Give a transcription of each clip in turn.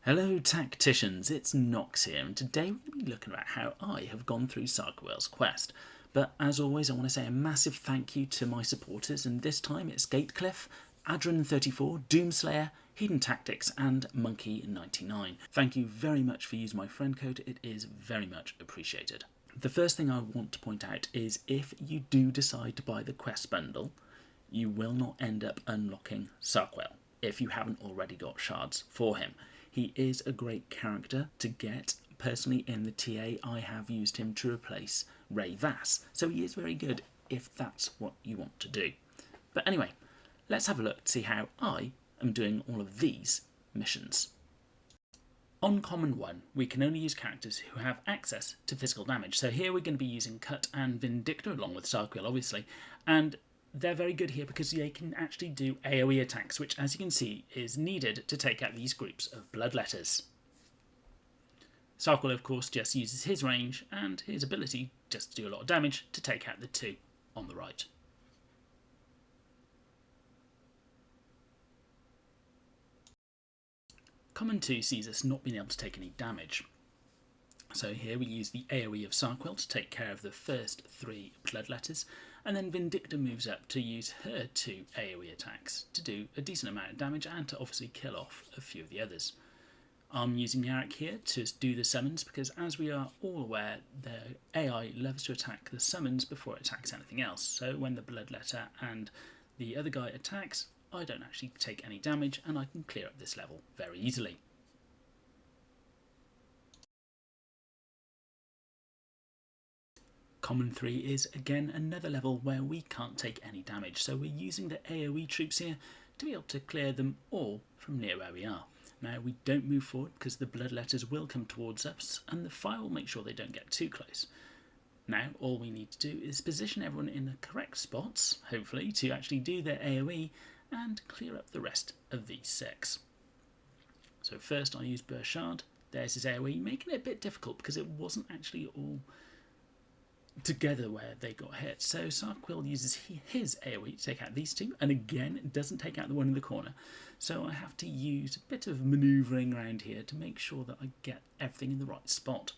Hello tacticians, it's Nox here, and today we're going to be looking at how I have gone through Sarquaels Quest. But as always, I want to say a massive thank you to my supporters, and this time it's Gatecliff, Adron34, Doomslayer, Hidden Tactics and Monkey99. Thank you very much for using my friend code, it is very much appreciated. The first thing I want to point out is if you do decide to buy the quest bundle, you will not end up unlocking Sarquael if you haven't already got shards for him. He is a great character to get. Personally, in the TA, I have used him to replace Ray Vass, so he is very good if that's what you want to do. But anyway, let's have a look to see how I am doing all of these missions. On Common 1, we can only use characters who have access to physical damage. So here we're going to be using Cut and Vindictor along with Sarquael, obviously, and they're very good here because they can actually do AoE attacks, which, as you can see, is needed to take out these groups of bloodletters. Sarquael, of course, just uses his range and his ability just to do a lot of damage to take out the two on the right. Common 2 sees us not being able to take any damage. So here we use the AoE of Sarquael to take care of the first 3 bloodletters, and then Vindictor moves up to use her 2 AoE attacks to do a decent amount of damage and to obviously kill off a few of the others. I'm using Yarrick here to do the summons because, as we are all aware, the AI loves to attack the summons before it attacks anything else. So when the bloodletter and the other guy attacks, I don't actually take any damage and I can clear up this level very easily. Common 3 is again another level where we can't take any damage, so we're using the AoE troops here to be able to clear them all from near where we are. Now we don't move forward because the bloodletters will come towards us and the fire will make sure they don't get too close. Now all we need to do is position everyone in the correct spots, hopefully, to actually do their AoE and clear up the rest of these 6. So first I use Burchard, there's his AoE, making it a bit difficult because it wasn't actually all together where they got hit. So Sarquael uses his AoE to take out these 2, and again it doesn't take out the one in the corner. So I have to use a bit of manoeuvring around here to make sure that I get everything in the right spot.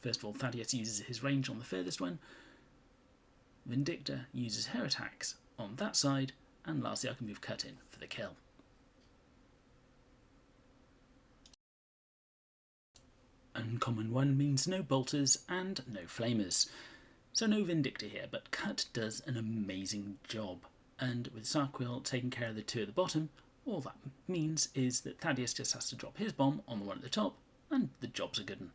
First of all, Thaddeus uses his range on the furthest one, Vindictor uses her attacks on that side, and lastly I can move Cut in for the kill. Uncommon 1 means no bolters and no flamers. So no Vindictor here, but Cut does an amazing job. And with Sarquael taking care of the 2 at the bottom, all that means is that Thaddeus just has to drop his bomb on the one at the top, and the job's a good one.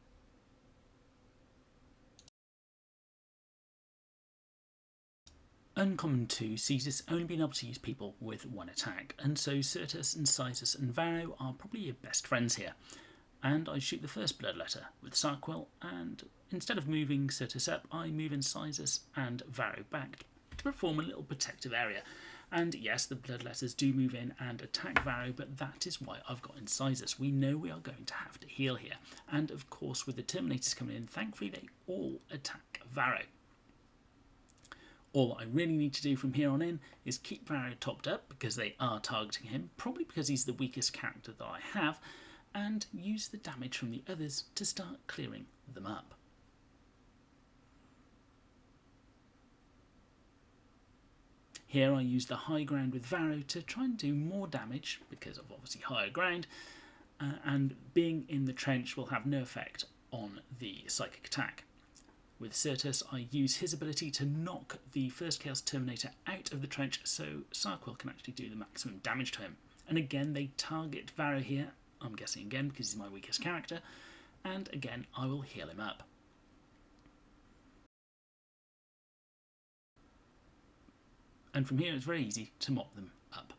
Uncommon 2 sees us only being able to use people with 1 attack, and so Certus and Sisus and Varro are probably your best friends here. And I shoot the first bloodletter with Sarquael, and instead of moving Certus up, I move Incisors and Varro back to perform a little protective area. And yes, the bloodletters do move in and attack Varro, but that is why I've got Incisors. We know we are going to have to heal here. And of course, with the Terminators coming in, thankfully they all attack Varro. All I really need to do from here on in is keep Varro topped up because they are targeting him, probably because he's the weakest character that I have, and use the damage from the others to start clearing them up. Here I use the high ground with Varro to try and do more damage because of obviously higher ground, and being in the trench will have no effect on the psychic attack. With Certus I use his ability to knock the first Chaos Terminator out of the trench so Sarquael can actually do the maximum damage to him. And again they target Varro here, I'm guessing again because he's my weakest character, and again I will heal him up. And from here it's very easy to mop them up.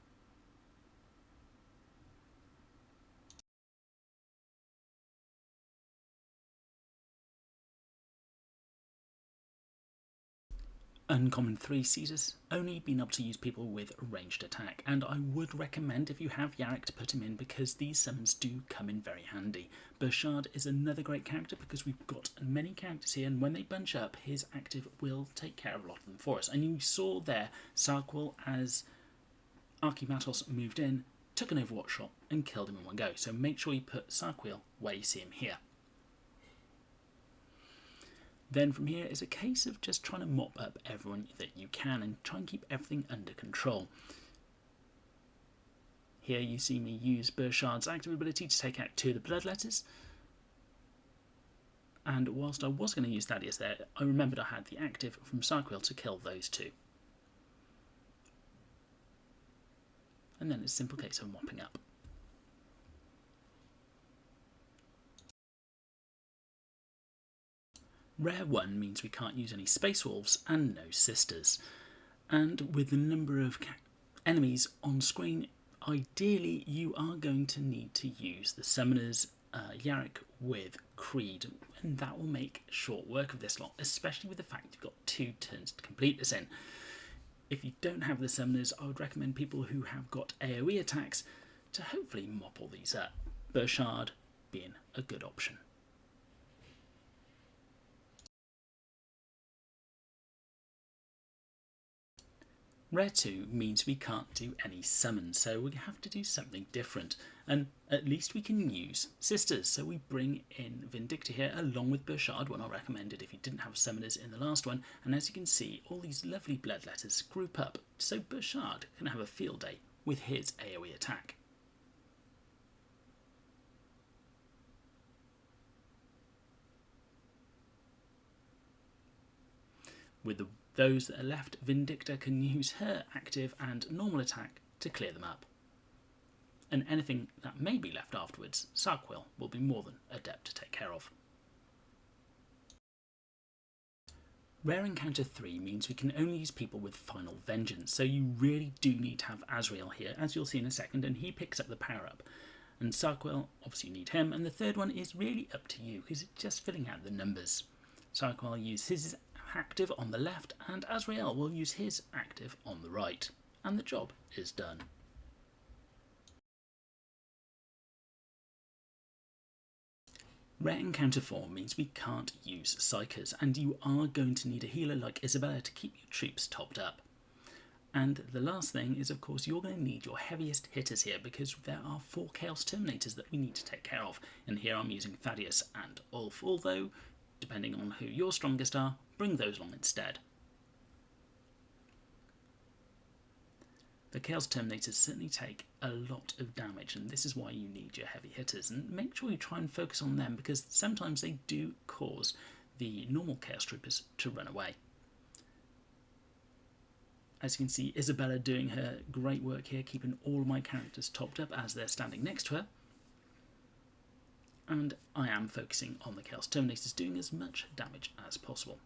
Uncommon 3 sees us only being able to use people with ranged attack, and I would recommend if you have Yarrick to put him in because these summons do come in very handy. Burchard is another great character because we've got many characters here, and when they bunch up his active will take care of a lot of them for us. And you saw there Sarquael, as Archimatos moved in, took an overwatch shot and killed him in one go. So make sure you put Sarquael where you see him here. Then from here is a case of just trying to mop up everyone that you can and try and keep everything under control. Here you see me use Burchard's active ability to take out 2 of the bloodletters. And whilst I was going to use Thaddeus there, I remembered I had the active from Sarquael to kill those 2. And then it's a simple case of mopping up. Rare 1 means we can't use any Space Wolves and no Sisters. And with the number of enemies on screen, ideally you are going to need to use the Summoners Yarrick with Creed, and that will make short work of this lot, especially with the fact you've got 2 turns to complete this in. If you don't have the Summoners, I would recommend people who have got AoE attacks to hopefully mop all these up, Burchard being a good option. Rare 2 means we can't do any summons, so we have to do something different, and at least we can use Sisters, so we bring in Vindicta here along with Burchard, one I recommended if you didn't have Summoners in the last one, and as you can see all these lovely bloodletters group up so Burchard can have a field day with his AoE attack. With those that are left, Vindicta can use her active and normal attack to clear them up. And anything that may be left afterwards, Sarquael will be more than adept to take care of. Rare Encounter 3 means we can only use people with Final Vengeance, so you really do need to have Azrael here, as you'll see in a second, and he picks up the power up. And Sarquael, obviously you need him, and the third one is really up to you, because it's just filling out the numbers. Sarquael uses his active on the left, and Azrael will use his active on the right, and the job is done. Rare Encounter 4 means we can't use Psychers, and you are going to need a healer like Isabella to keep your troops topped up. And the last thing is, of course, you're going to need your heaviest hitters here, because there are 4 Chaos Terminators that we need to take care of, and here I'm using Thaddeus and Ulf, although depending on who your strongest are, bring those along instead. The Chaos Terminators certainly take a lot of damage, and this is why you need your heavy hitters, and make sure you try and focus on them because sometimes they do cause the normal Chaos Troopers to run away. As you can see, Isabella doing her great work here, keeping all of my characters topped up as they're standing next to her. And I am focusing on the Chaos Terminators doing as much damage as possible.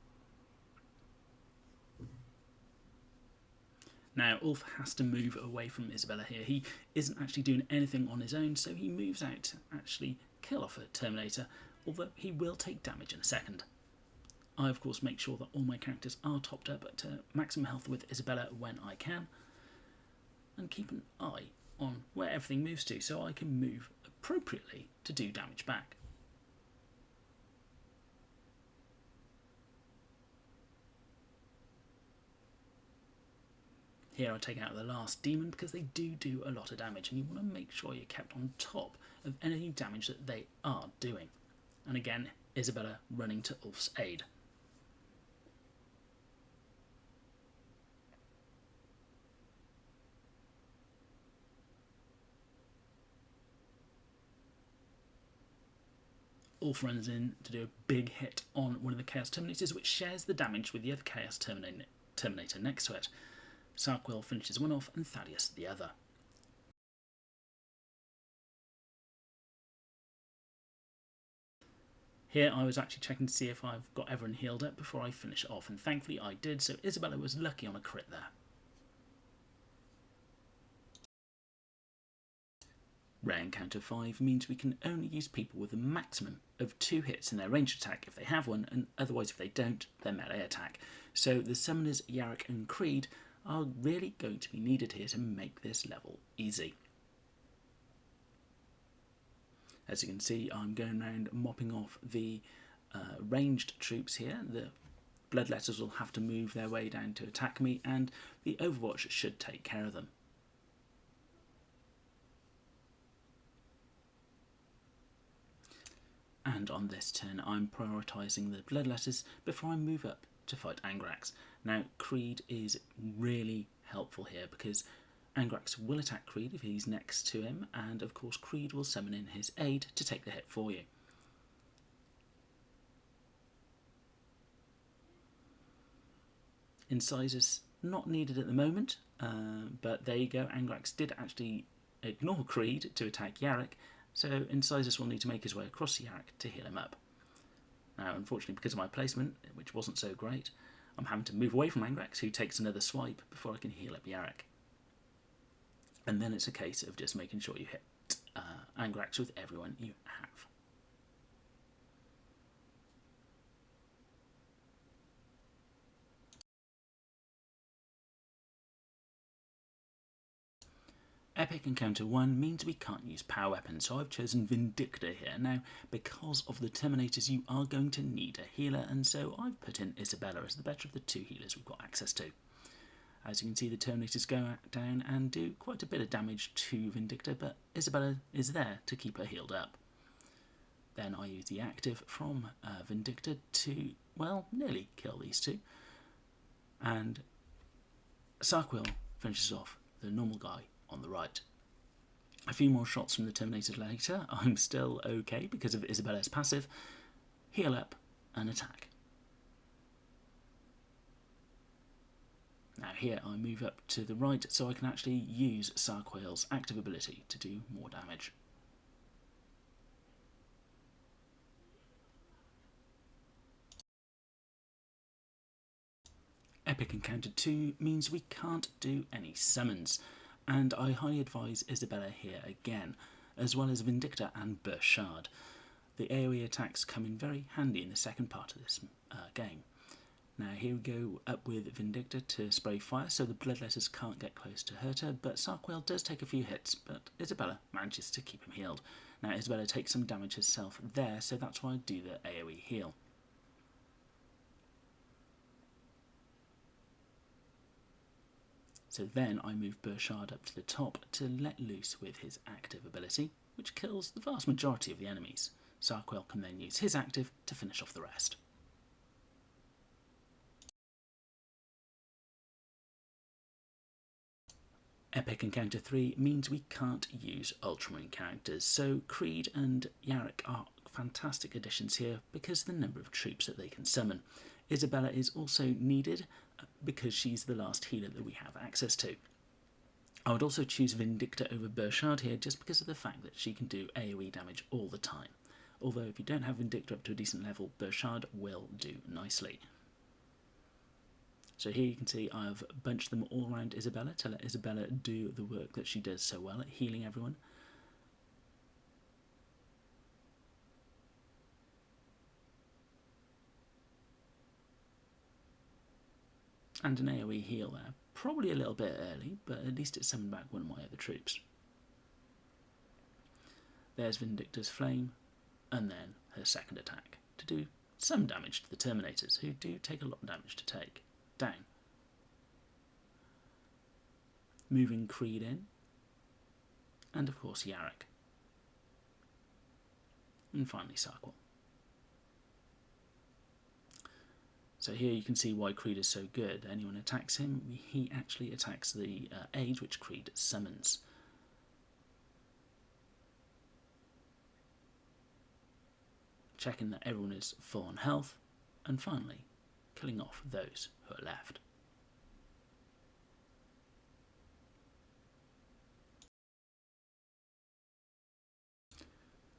Now Ulf has to move away from Isabella here. He isn't actually doing anything on his own, so he moves out to actually kill off a Terminator, although he will take damage in a second. I of course make sure that all my characters are topped up to maximum health with Isabella when I can, and keep an eye on where everything moves to so I can move appropriately to do damage back. Here I take out the last demon because they do a lot of damage, and you want to make sure you're kept on top of any damage that they are doing. And again, Isabella running to Ulf's aid. Ulf runs in to do a big hit on one of the Chaos Terminators, which shares the damage with the other Chaos Terminator next to it. Sarquael finishes one off and Thaddeus the other. Here I was actually checking to see if I've got everyone healed up before I finish it off, and thankfully I did, so Isabella was lucky on a crit there. Rare Encounter 5 means we can only use people with a maximum of 2 hits in their ranged attack if they have one, and otherwise if they don't, their melee attack. So the Summoners Yarrick and Creed are really going to be needed here to make this level easy. As you can see, I'm going around mopping off the ranged troops here. The Bloodletters will have to move their way down to attack me, and the Overwatch should take care of them. and on this turn I'm prioritising the Bloodletters before I move up to fight Angrax. Now Creed is really helpful here because Angrax will attack Creed if he's next to him, and of course Creed will summon in his aide to take the hit for you. Incisors not needed at the moment, but there you go. Angrax did actually ignore Creed to attack Yarrick, so Incisors will need to make his way across Yarrick to heal him up. Now, unfortunately, because of my placement, which wasn't so great, I'm having to move away from Angrax, who takes another swipe before I can heal up Yarrick. And then it's a case of just making sure you hit Angrax with everyone you have. Epic Encounter 1 means we can't use power weapons, so I've chosen Vindicta here. Now, because of the Terminators, you are going to need a healer, and so I've put in Isabella as the better of the two healers we've got access to. As you can see, the Terminators go down and do quite a bit of damage to Vindicta, but Isabella is there to keep her healed up. Then I use the active from Vindicta to, well, nearly kill these two. And Sarquael finishes off the normal guy on the right. A few more shots from the Terminator later. I'm still okay because of Isabella's passive. Heal up and attack. Now here I move up to the right so I can actually use Sarquael's active ability to do more damage. Epic Encounter 2 means we can't do any summons, and I highly advise Isabella here again, as well as Vindicta and Burchard. The AoE attacks come in very handy in the second part of this game. Now here we go up with Vindicta to spray fire so the Bloodletters can't get close to hurt her, but Sarquael does take a few hits, but Isabella manages to keep him healed. Now Isabella takes some damage herself there, so that's why I do the AoE heal. So then I move Burchard up to the top to let loose with his active ability, which kills the vast majority of the enemies. Sarquael can then use his active to finish off the rest. Epic Encounter 3 means we can't use Ultramarine characters, so Creed and Yarrick are fantastic additions here because of the number of troops that they can summon. Isabella is also needed because she's the last healer that we have access to. I would also choose Vindicta over Burchard here just because of the fact that she can do AoE damage all the time. Although if you don't have Vindicta up to a decent level, Burchard will do nicely. So here you can see I've bunched them all around Isabella to let Isabella do the work that she does so well at healing everyone. And an AoE heal there. Probably a little bit early, but at least it summoned back one of my other troops. There's Vindicta's Flame, and then her second attack to do some damage to the Terminators, who do take a lot of damage to take down. Moving Creed in, and of course Yarrick. And finally Sarquael. So here you can see why Creed is so good. Anyone attacks him, he actually attacks the aid which Creed summons. Checking that everyone is full on health, and finally killing off those who are left.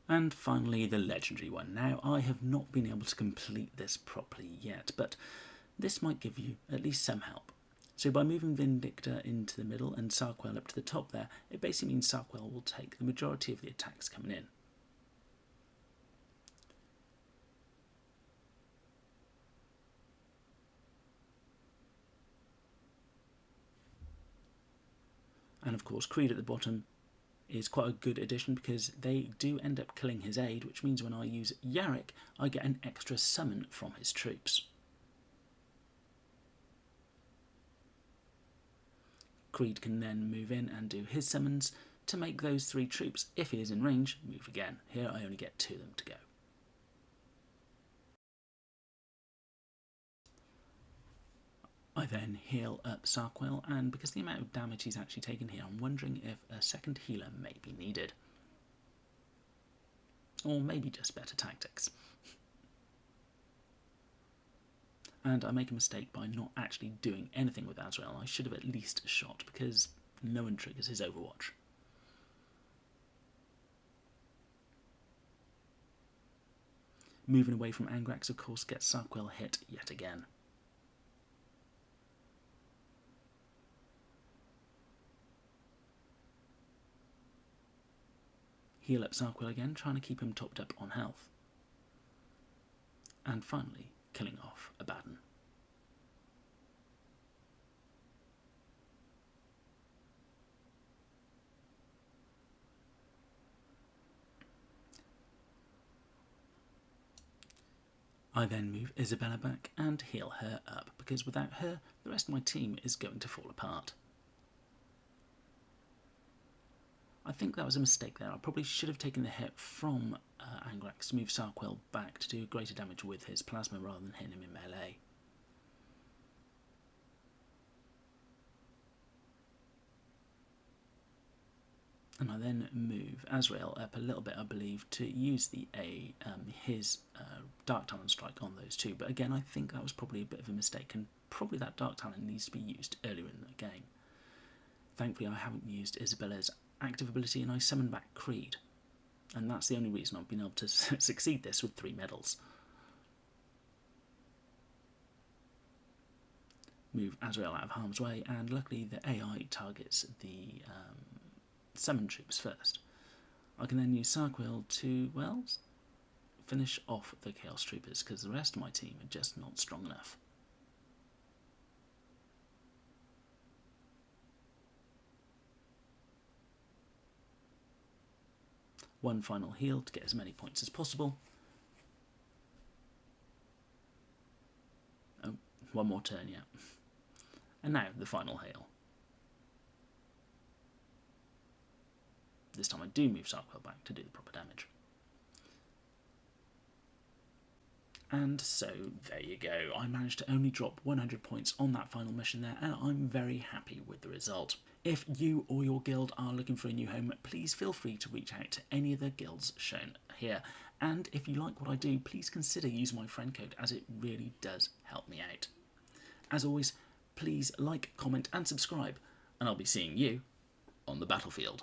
And finally the legendary one. Now I have not been able to complete this properly yet, but this might give you at least some help. So by moving Vindicta into the middle and Sarquael up to the top there, it basically means Sarquael will take the majority of the attacks coming in. And of course Creed at the bottom is quite a good addition because they do end up killing his aid, which means when I use Yarrick, I get an extra summon from his troops. Creed can then move in and do his summons to make those three troops, if he is in range, move again. Here I only get 2 of them to go. I then heal up Sarquael, and because the amount of damage he's actually taken here, I'm wondering if a second healer may be needed. Or maybe just better tactics. And I make a mistake by not actually doing anything with Azrael. I should have at least shot, because no one triggers his Overwatch. Moving away from Angrax, of course, gets Sarquael hit yet again. Heal up Sarquael again, trying to keep him topped up on health. And finally, killing off Abaddon. I then move Isabella back and heal her up, because without her, the rest of my team is going to fall apart. I think that was a mistake there. I probably should have taken the hit from Angrax to move Sarquael back to do greater damage with his plasma rather than hitting him in melee. And I then move Azrael up a little bit, I believe, to use his Dark Talon strike on those two. But again, I think that was probably a bit of a mistake, and probably that Dark Talon needs to be used earlier in the game. Thankfully, I haven't used Isabella's active ability, and I summon back Creed. And that's the only reason I've been able to succeed this with 3 medals. Move Azrael out of harm's way, and luckily the AI targets the summon troops first. I can then use Sarquael to, well, finish off the Chaos Troopers, because the rest of my team are just not strong enough. One final heal to get as many points as possible. Oh, one more turn, yeah. And now the final heal. This time I do move Sarquael back to do the proper damage. And so there you go. I managed to only drop 100 points on that final mission there, and I'm very happy with the result. If you or your guild are looking for a new home, please feel free to reach out to any of the guilds shown here. And if you like what I do, please consider using my friend code, as it really does help me out. As always, please like, comment and subscribe, and I'll be seeing you on the battlefield.